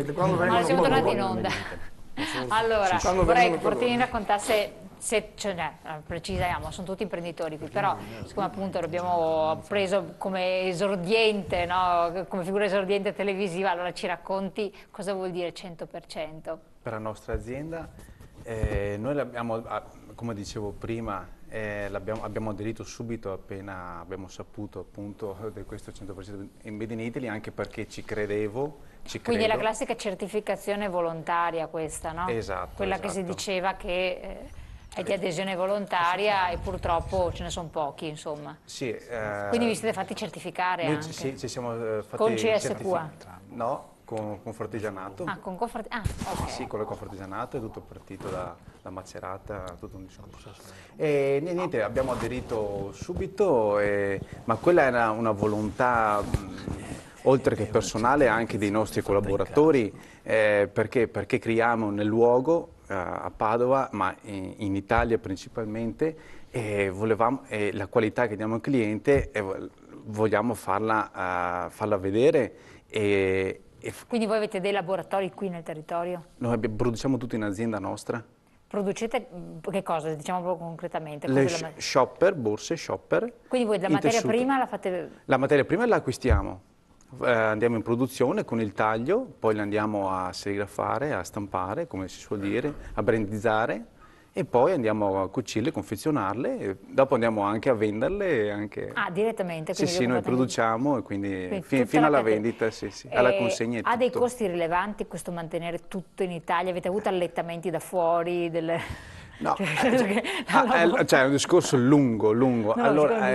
Ma siamo tornati in onda. Allora, vorrei che Fortini raccontasse, precisiamo, sono tutti imprenditori qui, però siccome appunto l'abbiamo preso come esordiente, no? Come figura esordiente televisiva, allora ci racconti cosa vuol dire 100%? Per la nostra azienda, noi l'abbiamo, come dicevo prima, abbiamo aderito subito appena abbiamo saputo appunto di questo 100% in Made in Italy, anche perché ci credevo. Quindi è la classica certificazione volontaria questa, no? Esatto. Quella esatto. che si diceva che è di adesione volontaria e purtroppo ce ne sono pochi, insomma. Sì, quindi vi siete fatti certificare anche? Sì, ci siamo fatti con CSQA? No, con Confartigianato. Ah, con Confartigianato? Ah, ok. Sì, con il Confartigianato è tutto partito da Macerata, tutto un discorso. E niente, abbiamo aderito subito, ma quella era una volontà, oltre che personale, anche dei nostri collaboratori, perché creiamo nel luogo, a Padova, ma in Italia principalmente, e la qualità che diamo al cliente vogliamo farla vedere. Quindi voi avete dei laboratori qui nel territorio? Noi produciamo tutto in azienda nostra. Producete che cosa? Diciamo proprio concretamente. Le shopper, borse, shopper. Quindi voi la materia prima la fate? La materia prima la acquistiamo. Andiamo in produzione con il taglio, poi la andiamo a serigrafare, a stampare, come si suol dire, a brandizzare, e poi andiamo a cucirle, confezionarle, e dopo andiamo anche a venderle. Anche... Ah, direttamente? Sì, noi produciamo, e quindi fino alla vendita, alla consegna e tutto. Ha dei costi rilevanti questo mantenere tutto in Italia? Avete avuto allettamenti da fuori? No, cioè è un discorso lungo. No, allora,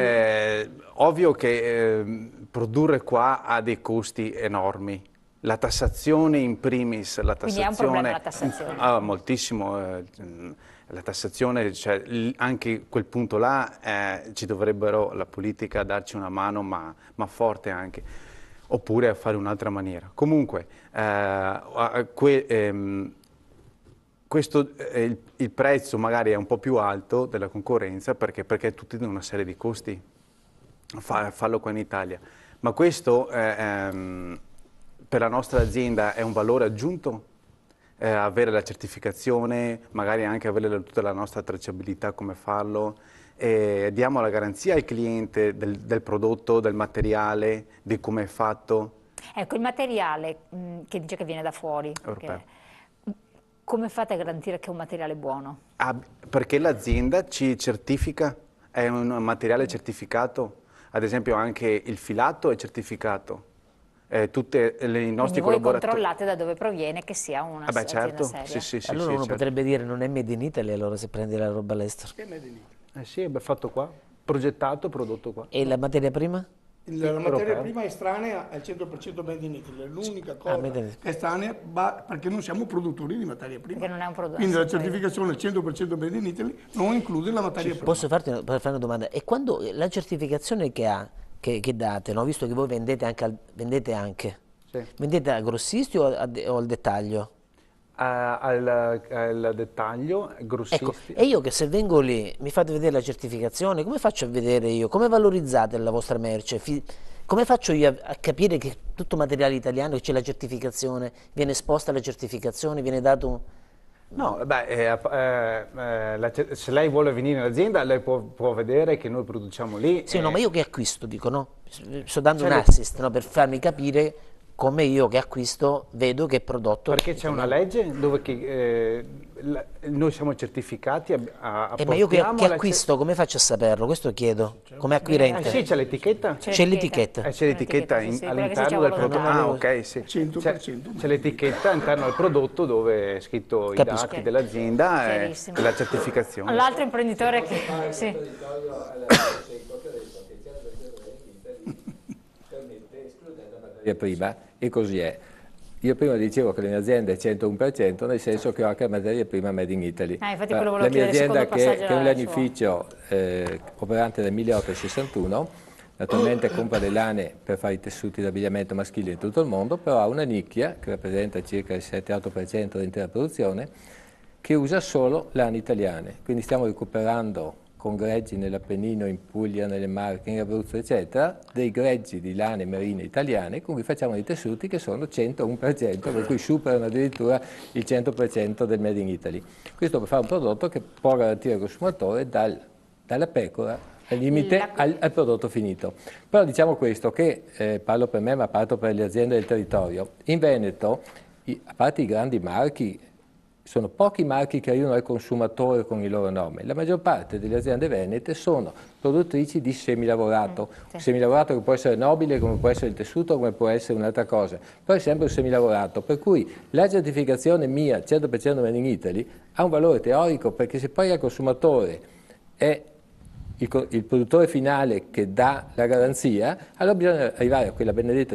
ovvio che produrre qua ha dei costi enormi. La tassazione in primis, Quindi è un problema la tassazione? Moltissimo. La tassazione, cioè, anche quel punto là ci dovrebbero la politica darci una mano, ma forte anche, oppure a fare un'altra maniera. Comunque, il prezzo magari è un po' più alto della concorrenza perché tutti hanno una serie di costi farlo qua in Italia, ma questo per la nostra azienda è un valore aggiunto, avere la certificazione, magari anche avere tutta la nostra tracciabilità, come farlo, diamo la garanzia al cliente del prodotto, del materiale, di come è fatto. Ecco, il materiale che dice che viene da fuori, come fate a garantire che è un materiale buono? Perché l'azienda ci certifica, è un materiale certificato, ad esempio anche il filato è certificato. Tutti i nostri voi controllate da dove proviene, che sia una azienda seria. Sì, allora uno potrebbe dire non è made in Italy, allora se prendi la roba all'estero. È made in Italy. Sì, è fatto qua, progettato, prodotto qua. E la materia prima? La materia prima è estranea al 100% made in Italy, è l'unica cosa che è estranea perché non siamo produttori di materia prima. Perché non è un prodotto. Quindi la certificazione al 100% made in Italy non include la materia prima. Posso fare una domanda? E quando la certificazione che date, no? Visto che voi vendete anche, vendete a grossisti o al dettaglio? Al dettaglio, grossisti. Ecco, e io che se vengo lì, mi fate vedere la certificazione, come faccio a vedere io? Come valorizzate la vostra merce? Come faccio io a capire che tutto materiale italiano, che c'è la certificazione, viene esposta alla certificazione, viene dato... No, se lei vuole venire in azienda, lei può vedere che noi produciamo lì. Sì, no, ma io che acquisto, dico, no? Sto dando un assist, no? Per farmi capire come io che acquisto vedo che prodotto... Perché c'è una legge dove noi siamo certificati, ma io che acquisto, come faccio a saperlo? Questo chiedo, come acquirente. Sì, c'è l'etichetta. C'è l'etichetta. C'è l'etichetta all'interno del prodotto. Ah, ok, sì. 100%. C'è l'etichetta all'interno del prodotto dove è scritto i dati dell'azienda e la certificazione. L'altro imprenditore che... Sì. Prima, e così è. Io prima dicevo che la mia azienda è 101%, nel senso che ho anche materia prima made in Italy. La mia azienda che è un lanificio operante nel 1861, naturalmente compra le lane per fare i tessuti d'abbigliamento maschili in tutto il mondo, però ha una nicchia, che rappresenta circa il 7-8% dell'intera produzione, che usa solo lane italiane. Quindi stiamo recuperando con greggi nell'Appennino, in Puglia, nelle Marche, in Abruzzo, eccetera, dei greggi di lane merine italiane con cui facciamo dei tessuti che sono 101%, per cui superano addirittura il 100% del Made in Italy. Questo per fare un prodotto che può garantire al consumatore dalla pecora al limite al prodotto finito. Però diciamo questo, che parlo per me ma parlo per le aziende del territorio. In Veneto, a parte i grandi marchi, sono pochi marchi che arrivano al consumatore con i loro nomi. La maggior parte delle aziende venete sono produttrici di semilavorato, semilavorato che può essere nobile, come può essere il tessuto, come può essere un'altra cosa, però è sempre un semilavorato, per cui la certificazione mia 100% Made in Italy ha un valore teorico, perché se poi al consumatore è il produttore finale che dà la garanzia, allora bisogna arrivare a quella benedetta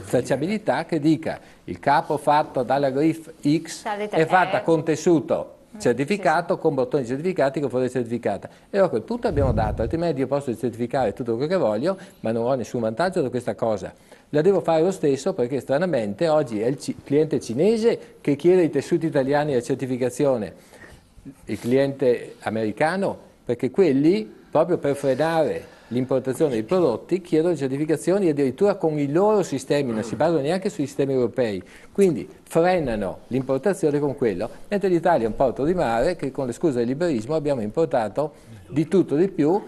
tracciabilità che dica il capo fatto dalla Griff X è fatta con tessuto certificato, con bottoni certificati, con fuori certificata. E allora a quel punto abbiamo dato, altrimenti io posso certificare tutto quello che voglio, ma non ho nessun vantaggio da questa cosa. La devo fare lo stesso perché stranamente oggi è il cliente cinese che chiede i tessuti italiani la certificazione, il cliente americano, perché quelli, proprio per frenare l'importazione dei prodotti, chiedono certificazioni addirittura con i loro sistemi, non si basano neanche sui sistemi europei, quindi frenano l'importazione con quello, mentre l'Italia è un porto di mare che con le scuse del liberismo abbiamo importato di tutto di più,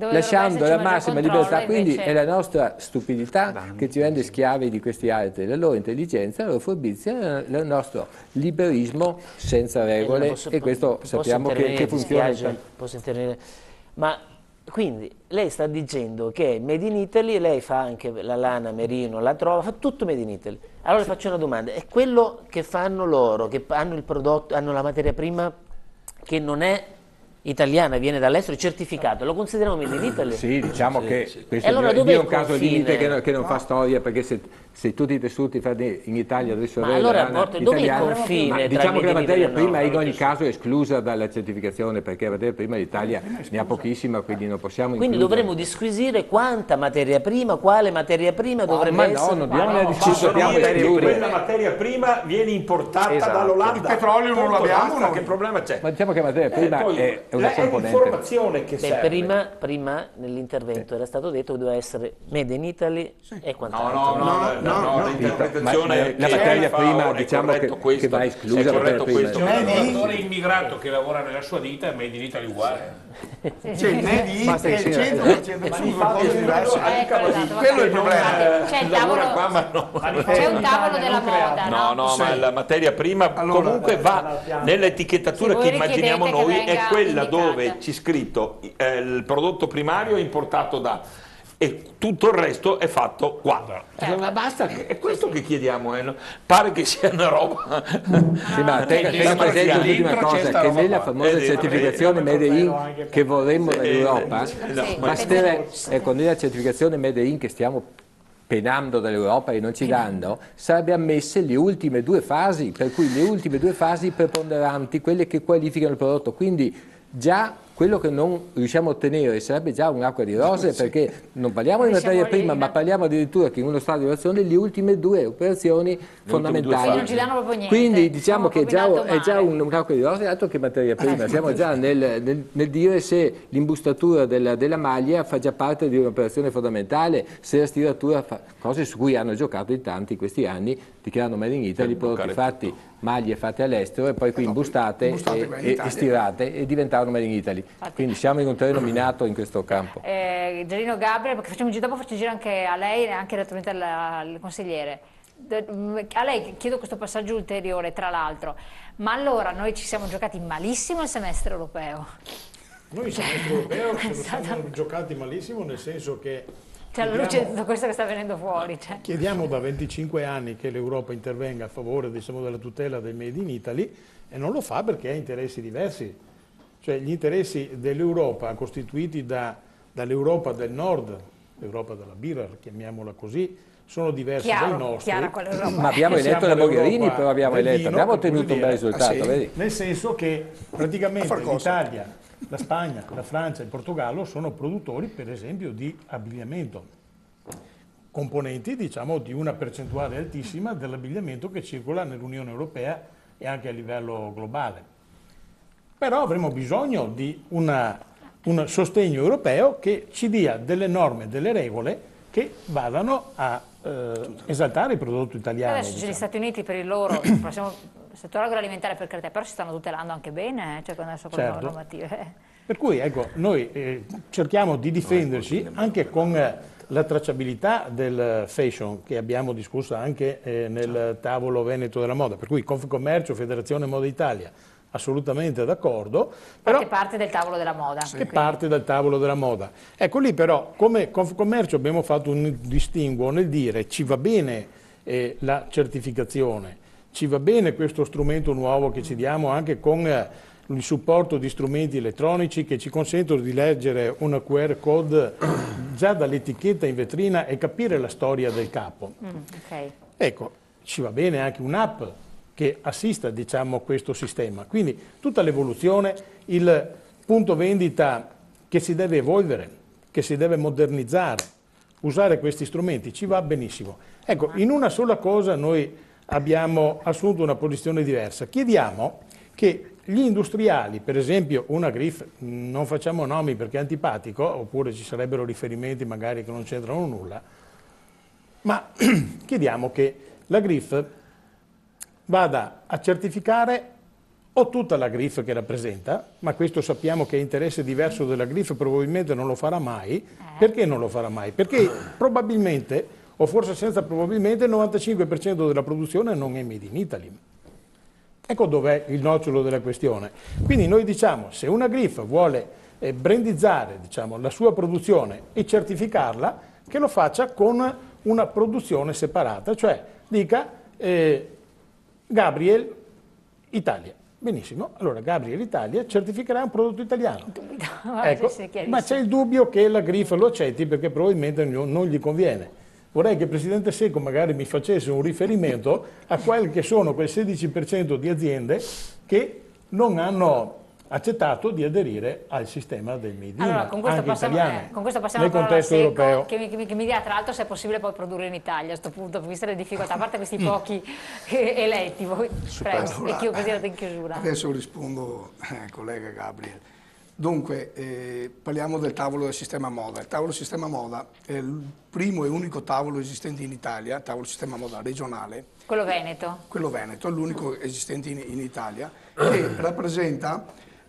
lasciando la massima libertà, quindi è la nostra stupidità che ci rende schiavi di questi altri, la loro intelligenza, la loro furbizia, il nostro liberismo senza regole, e questo sappiamo che funziona. Posso intervenire? Ma quindi lei sta dicendo che Made in Italy, lei fa anche la lana, merino, la trova, fa tutto Made in Italy. Allora le faccio una domanda, è quello che fanno loro, che hanno il prodotto, hanno la materia prima che non è italiana, viene dall'estero, certificato, lo consideriamo Made in Italy? Sì, diciamo che questo allora è un caso limite che non fa storia, perché se tutti i tessuti fatti in Italia dovessero avere allora, la lana dove è il italiana, confine diciamo che la materia prima in ogni caso è esclusa dalla certificazione, perché la materia prima l'Italia ne ha pochissima, quindi non possiamo quindi includere. dovremmo disquisire quanta materia prima, quale materia prima dovrebbe essere. Non dobbiamo discutere. Quella materia prima viene importata dall'Olanda. Il petrolio non l'abbiamo, che problema c'è? Ma diciamo che la materia prima è una componente. L'informazione che serve. Prima nell'intervento era stato detto che doveva essere Made in Italy e quant'altro. No, l'interpretazione la materia prima diciamo che va esclusa. Un lavoratore immigrato che lavora nella sua ditta è Made in Italy uguale. Cioè il Made in è il 100% sono cose diverse. Quello è il problema. C'è un tavolo della moda, no? Ma la materia prima comunque va nell'etichettatura che immaginiamo noi, è quella dove c'è scritto il prodotto primario è importato da, e tutto il resto è fatto qua. Ma basta, è questo che chiediamo, pare che sia una roba. Sì, ma tenga presente l'ultima cosa, che nella famosa certificazione Made in che vorremmo dall'Europa, nella certificazione Made in che stiamo penando dall'Europa e non ci danno, sarebbe ammesse le ultime due fasi, per cui le ultime due fasi preponderanti, quelle che qualificano il prodotto, quindi già quello che non riusciamo a ottenere sarebbe già un'acqua di rose, perché non parliamo di materia prima, ma parliamo addirittura che in uno stadio di operazione le ultime due operazioni fondamentali. Non ci danno proprio niente. Quindi diciamo che è già un'acqua di rose, altro che materia prima. Siamo già nel dire se l'imbustatura della maglia fa già parte di un'operazione fondamentale, se la stiratura fa cose su cui hanno giocato in tanti questi anni, dichiarano Made in Italy, prodotti fatti, maglie fatte all'estero e poi qui imbustate e stirate e diventavano Made in Italy. Quindi siamo in un terreno minato in questo campo. Gerino Gabriel, perché facciamo dopo faccio giro anche a lei e anche naturalmente al consigliere. A lei chiedo questo passaggio ulteriore, tra l'altro, ma allora noi ci siamo giocati malissimo il semestre europeo? Noi il semestre europeo ce lo siamo giocati malissimo, nel senso che alla luce di tutto questo che sta venendo fuori. Chiediamo da 25 anni che l'Europa intervenga a favore, diciamo, della tutela del Made in Italy, e non lo fa perché ha interessi diversi. Cioè gli interessi dell'Europa, costituiti dall'Europa del Nord, l'Europa della birra, chiamiamola così, sono diversi dai nostri. Ma abbiamo eletto la Mogherini, però abbiamo ottenuto un bel risultato. Vedi? Nel senso che praticamente l'Italia, la Spagna, la Francia e il Portogallo sono produttori, per esempio, di abbigliamento, componenti, diciamo, di una percentuale altissima dell'abbigliamento che circola nell'Unione Europea e anche a livello globale. però avremo bisogno di un sostegno europeo che ci dia delle norme, delle regole che vadano a esaltare il prodotto italiano. Adesso diciamo. Gli Stati Uniti per il loro settore agroalimentare, per carità, però si stanno tutelando anche bene, cioè adesso con le normative. Per cui ecco, noi cerchiamo di difenderci anche con la tracciabilità del fashion che abbiamo discusso anche nel tavolo Veneto della moda, per cui Confcommercio, Federazione Moda Italia, assolutamente d'accordo. Che parte del tavolo della moda. Che parte dal tavolo della moda. Ecco lì però, come Confcommercio abbiamo fatto un distinguo nel dire ci va bene la certificazione, ci va bene questo strumento nuovo che ci diamo anche con il supporto di strumenti elettronici che ci consentono di leggere una QR code già dall'etichetta in vetrina e capire la storia del capo. Ecco, ci va bene anche un'app che assista, diciamo, questo sistema. Quindi tutta l'evoluzione, il punto vendita che si deve evolvere, che si deve modernizzare, usare questi strumenti, ci va benissimo. Ecco, in una sola cosa noi abbiamo assunto una posizione diversa. Chiediamo che gli industriali, per esempio una Grif, non facciamo nomi perché è antipatico, oppure ci sarebbero riferimenti magari che non c'entrano nulla, ma chiediamo che la Grif vada a certificare o tutta la Grif che rappresenta, ma questo sappiamo che è interesse diverso della Grif, probabilmente non lo farà mai. Perché non lo farà mai? Perché probabilmente, o forse senza probabilmente, il 95% della produzione non è made in Italy. Ecco dov'è il nocciolo della questione. Quindi noi diciamo, se una Grif vuole brandizzare, diciamo, la sua produzione e certificarla, che lo faccia con una produzione separata, cioè dica Gabriel Italia. Benissimo, allora Gabriel Italia certificherà un prodotto italiano. Ecco, ma c'è il dubbio che la Grif lo accetti perché probabilmente non gli conviene. Vorrei che il Presidente Secco magari mi facesse un riferimento a quel che sono quel 16% di aziende che non hanno accettato di aderire al sistema del Made in, allora, con questo anche passiamo, italiane, con questo passiamo nel contesto europeo. Che mi dia tra l'altro se è possibile poi produrre in Italia a questo punto, viste le difficoltà, a parte questi pochi eletti. Prego, allora, e Presidente in chiusura. Adesso rispondo collega Gabriel. Dunque, parliamo del tavolo del sistema moda. Il tavolo del sistema moda è il primo e unico tavolo esistente in Italia, il tavolo del sistema moda regionale. Quello Veneto? Quello Veneto, è l'unico esistente in Italia, che rappresenta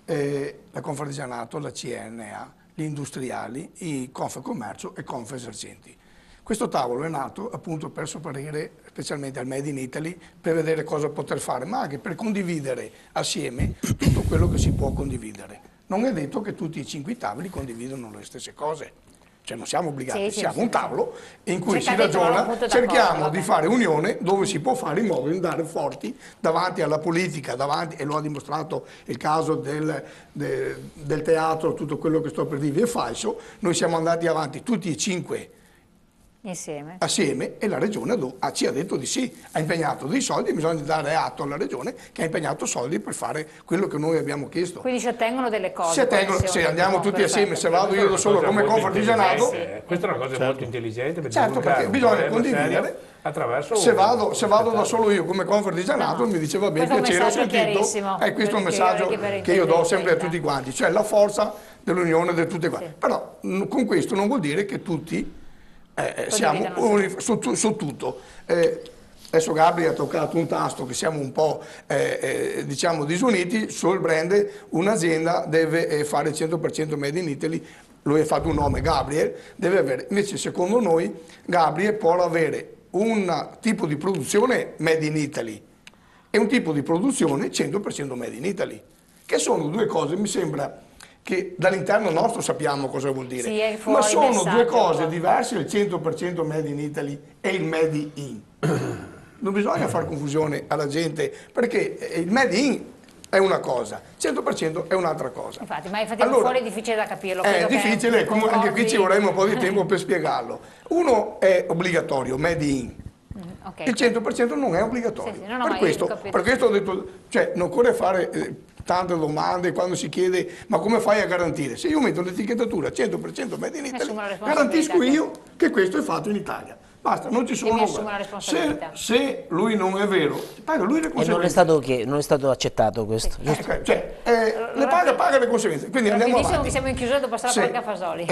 la Confartigianato, la CNA, gli industriali, i Confcommercio e Confesercenti. Questo tavolo è nato appunto per sopperire specialmente al Made in Italy, per vedere cosa poter fare, ma anche per condividere assieme tutto quello che si può condividere. Non è detto che tutti i 5 tavoli condividono le stesse cose, cioè non siamo obbligati, siamo un tavolo in cui si ragiona, cerchiamo di fare unione dove si può fare in modo di andare forti davanti alla politica, davanti, e lo ha dimostrato il caso del teatro, tutto quello che sto per dirvi è falso, noi siamo andati avanti tutti e 5 assieme e la Regione ci ha detto di sì, ha impegnato dei soldi, bisogna dare atto alla Regione che ha impegnato soldi per fare quello che noi abbiamo chiesto. Quindi si ottengono delle cose. Si ottengono, se andiamo tutti assieme, se vado io da solo come Confartigianato. Questa è una cosa molto intelligente. Perché bisogna condividere. Se vado da solo io come Confartigianato mi dice va bene, piacere, ho sentito. Questo è un messaggio che io do sempre a tutti quanti, cioè la forza dell'unione di tutti quanti. Però con questo non vuol dire che tutti siamo su tutto. Adesso Gabri ha toccato un tasto che siamo un po' diciamo disuniti sul brand. Un'azienda deve fare 100% Made in Italy, lui ha fatto un nome, Gabriel, deve avere, invece secondo noi Gabriel può avere un tipo di produzione Made in Italy e un tipo di produzione 100% Made in Italy, che sono due cose, mi sembra, che dall'interno nostro sappiamo cosa vuol dire, ma sono due cose diverse, il 100% Made in Italy e il Made in. Non bisogna fare confusione alla gente, perché il Made in è una cosa, 100% è un'altra cosa. Infatti, ma allora, fuori è difficile da capirlo. È difficile, anche qui ci vorremmo un po' di tempo per spiegarlo. Uno è obbligatorio, Made in. Il 100% non è obbligatorio. Per questo ho detto, cioè non occorre fare tante domande quando si chiede ma come fai a garantire? Se io metto l'etichettatura 100% Made in Italy, garantisco io che questo è fatto in Italia. Basta, non ci sono. Se lui non è vero, paga lui le conseguenze. E non è stato accettato questo. Le paga le conseguenze. Quindi andiamo avanti. Che siamo in chiusura, devo passare la polca Fasoli.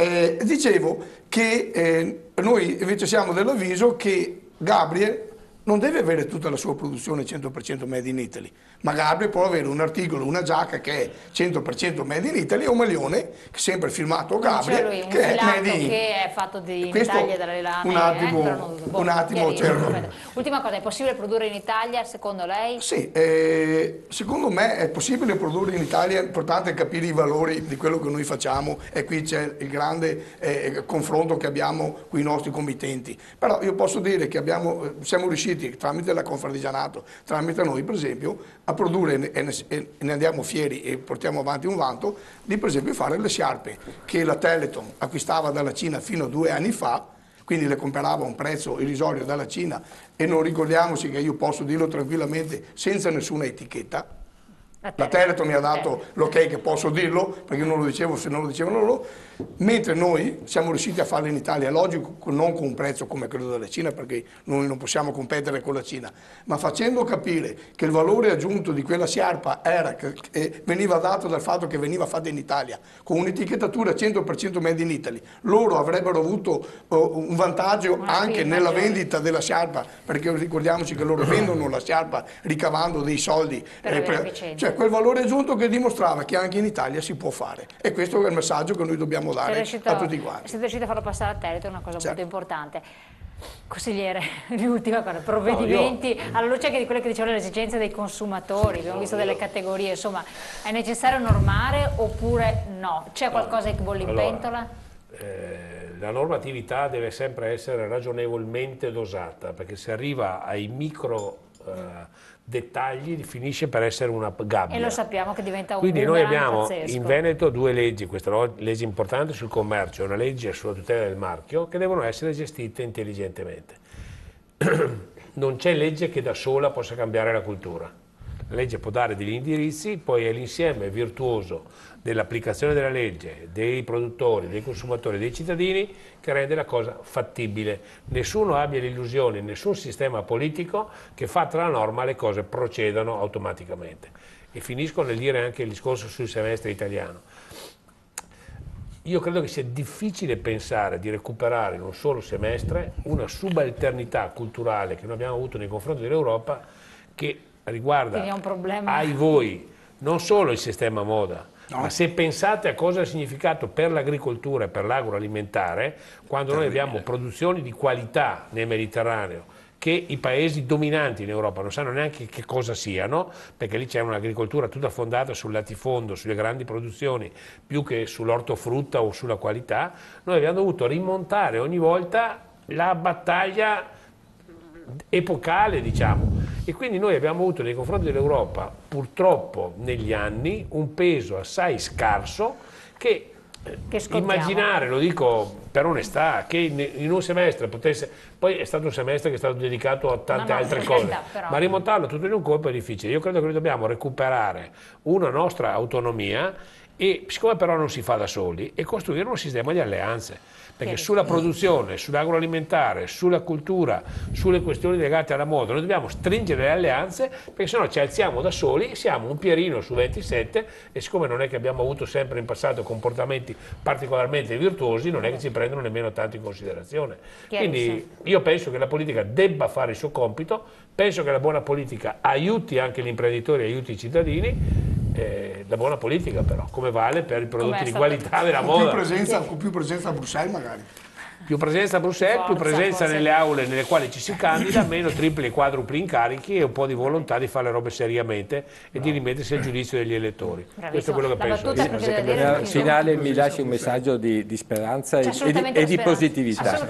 Dicevo che noi invece siamo dell'avviso che Gabriel non deve avere tutta la sua produzione 100% made in Italy, ma Gabriel può avere un articolo, una giacca che è 100% made in Italy e un maglione, che sempre firmato Gabriel, che è made in. Che è fatto in Italia dalle lane. Un attimo, certo. Ultima cosa, è possibile produrre in Italia secondo lei? Sì, secondo me è possibile produrre in Italia, è importante capire i valori di quello che noi facciamo e qui c'è il grande confronto che abbiamo con i nostri committenti. Però io posso dire che siamo riusciti tramite la Confartigianato, tramite noi per esempio, a produrre e ne andiamo fieri e portiamo avanti un vanto di per esempio fare le sciarpe che la Teleton acquistava dalla Cina fino a 2 anni fa, quindi le comprava a un prezzo irrisorio dalla Cina e non ricordiamoci che io posso dirlo tranquillamente senza nessuna etichetta. La Teleton mi ha dato l'ok che posso dirlo, perché io non lo dicevo, se non lo dicevano loro, mentre noi siamo riusciti a farlo in Italia, logico, non con un prezzo come quello della Cina, perché noi non possiamo competere con la Cina, ma facendo capire che il valore aggiunto di quella sciarpa era che veniva dato dal fatto che veniva fatta in Italia, con un'etichettatura 100% made in Italy, loro avrebbero avuto un vantaggio anche nella vendita della sciarpa, perché ricordiamoci che loro vendono la sciarpa ricavando dei soldi, cioè quel valore aggiunto che dimostrava che anche in Italia si può fare, e questo è il messaggio che noi dobbiamo dare a tutti quanti. Siete riusciti a farlo passare a Teleton, è una cosa molto importante. Consigliere, l'ultima cosa, provvedimenti alla luce anche di quelle che dicevano le esigenze dei consumatori, abbiamo visto delle categorie, insomma, è necessario normare oppure no? C'è qualcosa che bolle in pentola? La normatività deve sempre essere ragionevolmente dosata, perché se arriva ai micro dettagli finisce per essere una gabbia. E lo sappiamo che diventa un Quindi noi abbiamo pazzesco. In Veneto 2 leggi, questa è una legge importante sul commercio e una legge sulla tutela del marchio, che devono essere gestite intelligentemente. Non c'è legge che da sola possa cambiare la cultura. La legge può dare degli indirizzi, poi è l'insieme virtuoso dell'applicazione della legge, dei produttori, dei consumatori, dei cittadini che rende la cosa fattibile. Nessuno abbia l'illusione, nessun sistema politico, che fatta la norma le cose procedano automaticamente. E finisco nel dire anche il discorso sul semestre italiano. Io credo che sia difficile pensare di recuperare in un solo semestre una subalternità culturale che noi abbiamo avuto nei confronti dell'Europa, che riguarda ai voi non solo il sistema moda, ma se pensate a cosa ha significato per l'agricoltura e per l'agroalimentare, quando noi abbiamo produzioni di qualità nel Mediterraneo che i paesi dominanti in Europa non sanno neanche che cosa siano, perché lì c'è un'agricoltura tutta fondata sul latifondo, sulle grandi produzioni, più che sull'ortofrutta o sulla qualità, noi abbiamo dovuto rimontare ogni volta la battaglia epocale, diciamo, e quindi noi abbiamo avuto nei confronti dell'Europa purtroppo negli anni un peso assai scarso che immaginare, lo dico per onestà, che in un semestre potesse, poi è stato un semestre che è stato dedicato a tante altre cose, ma rimontarlo tutto in un colpo è difficile. Io credo che noi dobbiamo recuperare una nostra autonomia e, siccome però non si fa da soli, e costruire un sistema di alleanze. Perché sulla produzione, sull'agroalimentare, sulla cultura, sulle questioni legate alla moda, noi dobbiamo stringere le alleanze, perché sennò ci alziamo da soli, siamo un Pierino su 27 e siccome non è che abbiamo avuto sempre in passato comportamenti particolarmente virtuosi, non è che ci prendono nemmeno tanto in considerazione. Quindi io penso che la politica debba fare il suo compito, penso che la buona politica aiuti anche gli imprenditori, aiuti i cittadini. La buona politica però, come vale per i prodotti di qualità della moda. Con più presenza a Bruxelles magari. Più presenza a Bruxelles, più presenza nelle aule nelle quali ci si candida, meno tripli e quadrupli incarichi e un po' di volontà di fare le robe seriamente e di rimettersi al giudizio degli elettori. Questo è quello che penso. Al finale mi lasci un messaggio di speranza e di positività.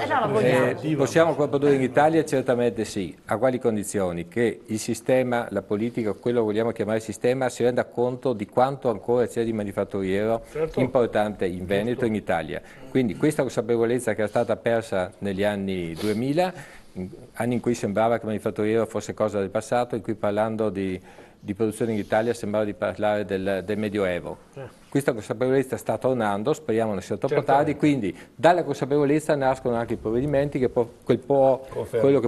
Possiamo produrre in Italia? Certamente sì. A quali condizioni? Che il sistema, la politica, quello che vogliamo chiamare sistema, si renda conto di quanto ancora c'è di manifatturiero importante in Veneto e in Italia. Quindi questa consapevolezza che è stata persa negli anni 2000 anni in cui sembrava che il manifatturiero fosse cosa del passato, in cui parlando di produzione in Italia sembrava di parlare del Medioevo. Questa consapevolezza sta tornando, speriamo non sia troppo tardi, quindi dalla consapevolezza nascono anche i provvedimenti, quello che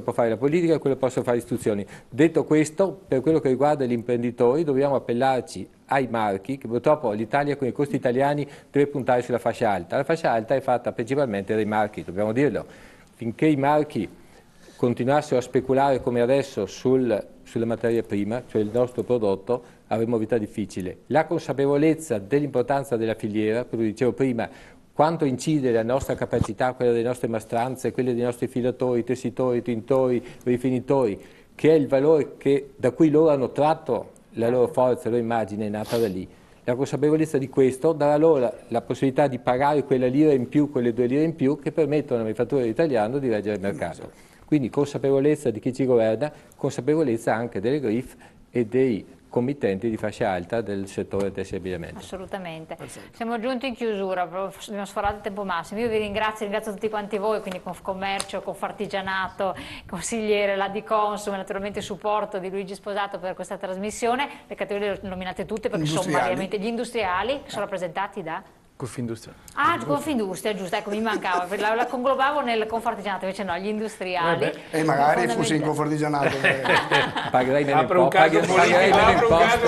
può fare la politica e quello che possono fare le istituzioni. Detto questo, per quello che riguarda gli imprenditori dobbiamo appellarci ai marchi, che purtroppo l'Italia con i costi italiani deve puntare sulla fascia alta. La fascia alta è fatta principalmente dai marchi, dobbiamo dirlo. Finché i marchi continuassero a speculare come adesso sulla materia prima, cioè il nostro prodotto, avremo vita difficile. La consapevolezza dell'importanza della filiera, come dicevo prima, quanto incide la nostra capacità, quella delle nostre mastranze, quelle dei nostri filatori, tessitori, tintori, rifinitori, che è il valore da cui loro hanno tratto la loro forza, la loro immagine, è nata da lì. La consapevolezza di questo darà loro la possibilità di pagare quella lira in più, quelle 2 lire in più, che permettono al manifatturiero italiano di reggere il mercato. Quindi consapevolezza di chi ci governa, consapevolezza anche delle GRIF e dei committenti di fascia alta del settore tessile e abbigliamento. Assolutamente. Siamo giunti in chiusura, abbiamo sforato il tempo massimo. Io vi ringrazio tutti quanti voi, quindi Confcommercio, Confartigianato, consigliere, la di Consum, naturalmente il supporto di Luigi Sposato per questa trasmissione. Le categorie le nominate tutte perché sono variamente gli industriali, che sono rappresentati da... Confindustria. Ah, Confindustria, giusto, ecco, mi mancava, la conglobavo nel Confartigianato, invece no, gli industriali. E magari fossi in Confartigianato. Pagherei meno un caso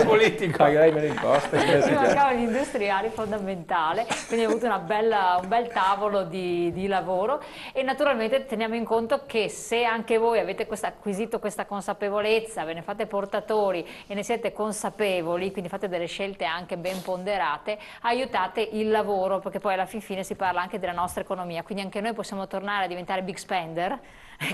politico. Pagherei meno imposte. Mi mancavano gli industriali, fondamentale, quindi ho avuto un bel tavolo di lavoro e naturalmente teniamo in conto che se anche voi avete acquisito questa consapevolezza, ve ne fate portatori e ne siete consapevoli, quindi fate delle scelte anche ben ponderate, aiutate il lavoro, perché poi alla fine si parla anche della nostra economia, quindi anche noi possiamo tornare a diventare big spender,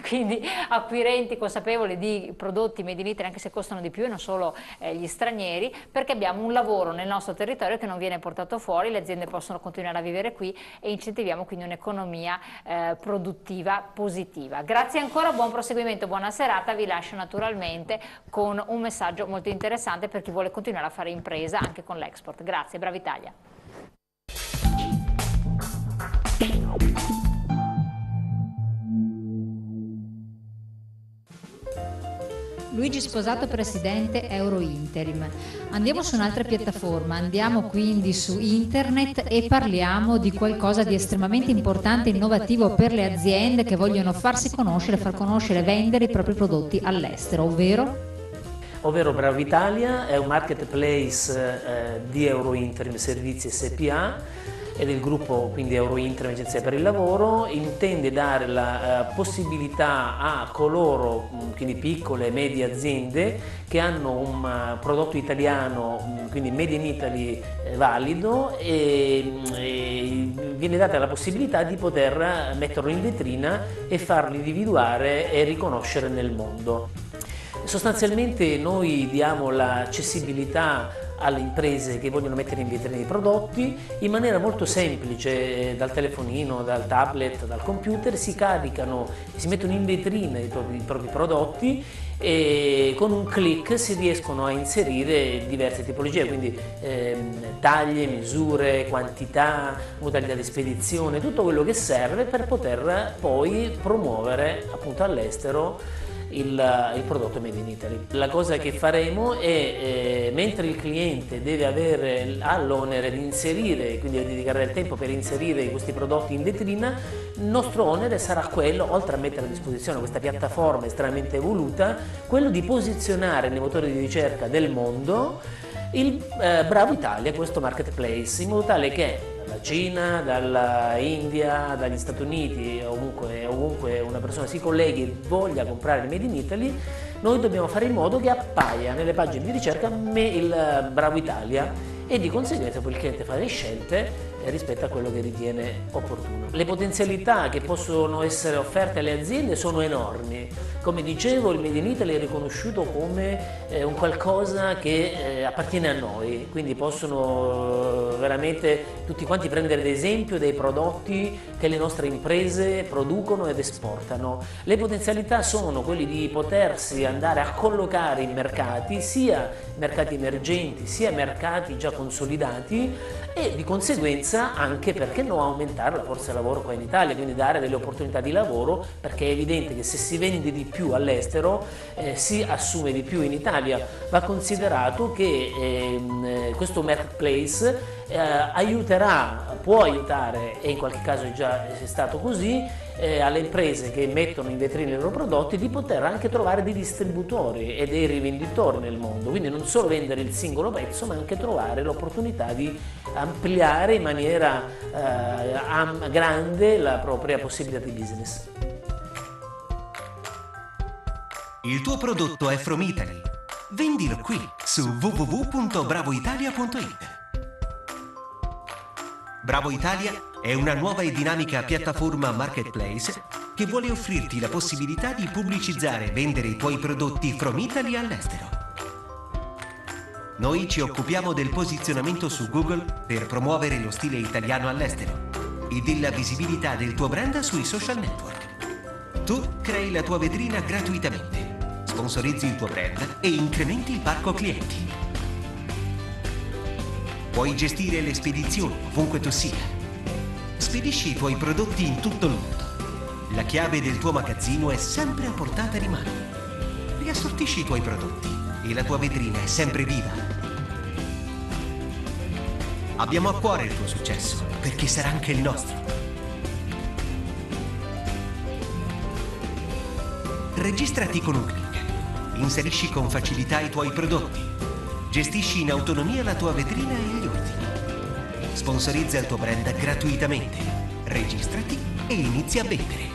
quindi acquirenti consapevoli di prodotti made in Italy anche se costano di più e non solo gli stranieri, perché abbiamo un lavoro nel nostro territorio che non viene portato fuori, le aziende possono continuare a vivere qui e incentiviamo quindi un'economia produttiva positiva. Grazie ancora, buon proseguimento, buona serata, vi lascio naturalmente con un messaggio molto interessante per chi vuole continuare a fare impresa anche con l'export. Grazie, brava Italia! Luigi Sposato, presidente Eurointerim. Andiamo su un'altra piattaforma, andiamo quindi su internet e parliamo di qualcosa di estremamente importante e innovativo per le aziende che vogliono farsi conoscere, far conoscere e vendere i propri prodotti all'estero, ovvero Bravo Italia è un marketplace di Eurointerim Servizi SPA e del gruppo quindi Eurointerim Agenzia per il Lavoro. Intende dare la possibilità a coloro, quindi piccole e medie aziende, che hanno un prodotto italiano, quindi Made in Italy valido, e viene data la possibilità di poter metterlo in vetrina e farlo individuare e riconoscere nel mondo. Sostanzialmente noi diamo l'accessibilità alle imprese che vogliono mettere in vetrina i prodotti in maniera molto semplice, dal telefonino, dal tablet, dal computer, si caricano e si mettono in vetrina i propri prodotti e con un click si riescono a inserire diverse tipologie, quindi taglie, misure, quantità, modalità di spedizione, tutto quello che serve per poter poi promuovere appunto all'estero il prodotto Made in Italy. La cosa che faremo è, mentre il cliente ha l'onere di inserire, quindi di dedicare del tempo per inserire questi prodotti in vetrina, il nostro onere sarà quello, oltre a mettere a disposizione questa piattaforma estremamente evoluta, quello di posizionare nei motori di ricerca del mondo il Bravo Italia, questo marketplace, in modo tale che dalla Cina, dall'India, dagli Stati Uniti, ovunque una persona si colleghi e voglia comprare il Made in Italy, noi dobbiamo fare in modo che appaia nelle pagine di ricerca il Bravo Italia e di conseguenza poi il cliente fa le scelte rispetto a quello che ritiene opportuno. Le potenzialità che possono essere offerte alle aziende sono enormi. Come dicevo, il Made in Italy è riconosciuto come un qualcosa che appartiene a noi, quindi possono veramente tutti quanti prendere ad esempio dei prodotti che le nostre imprese producono ed esportano. Le potenzialità sono quelle di potersi andare a collocare in mercati, sia mercati emergenti sia mercati già consolidati, e di conseguenza potenza, anche perché no aumentare la forza lavoro qua in Italia, quindi dare delle opportunità di lavoro, perché è evidente che se si vende di più all'estero si assume di più in Italia. Va considerato che questo marketplace può aiutare, e in qualche caso è già stato così, alle imprese che mettono in vetrina i loro prodotti di poter anche trovare dei distributori e dei rivenditori nel mondo, quindi non solo vendere il singolo pezzo ma anche trovare l'opportunità di ampliare in maniera grande la propria possibilità di business. Il tuo prodotto è from Italy. Vendilo qui su www.bravoitalia.it. Bravo Italia è una nuova e dinamica piattaforma marketplace che vuole offrirti la possibilità di pubblicizzare e vendere i tuoi prodotti from Italy all'estero. Noi ci occupiamo del posizionamento su Google per promuovere lo stile italiano all'estero e della visibilità del tuo brand sui social network. Tu crei la tua vetrina gratuitamente, sponsorizzi il tuo brand e incrementi il parco clienti. Puoi gestire le spedizioni ovunque tu sia. Spedisci i tuoi prodotti in tutto il mondo. La chiave del tuo magazzino è sempre a portata di mano. Riassortisci i tuoi prodotti e la tua vetrina è sempre viva. Abbiamo a cuore il tuo successo, perché sarà anche il nostro. Registrati con un clic. Inserisci con facilità i tuoi prodotti. Gestisci in autonomia la tua vetrina e gli ordini. Sponsorizza il tuo brand gratuitamente. Registrati e inizia a vendere.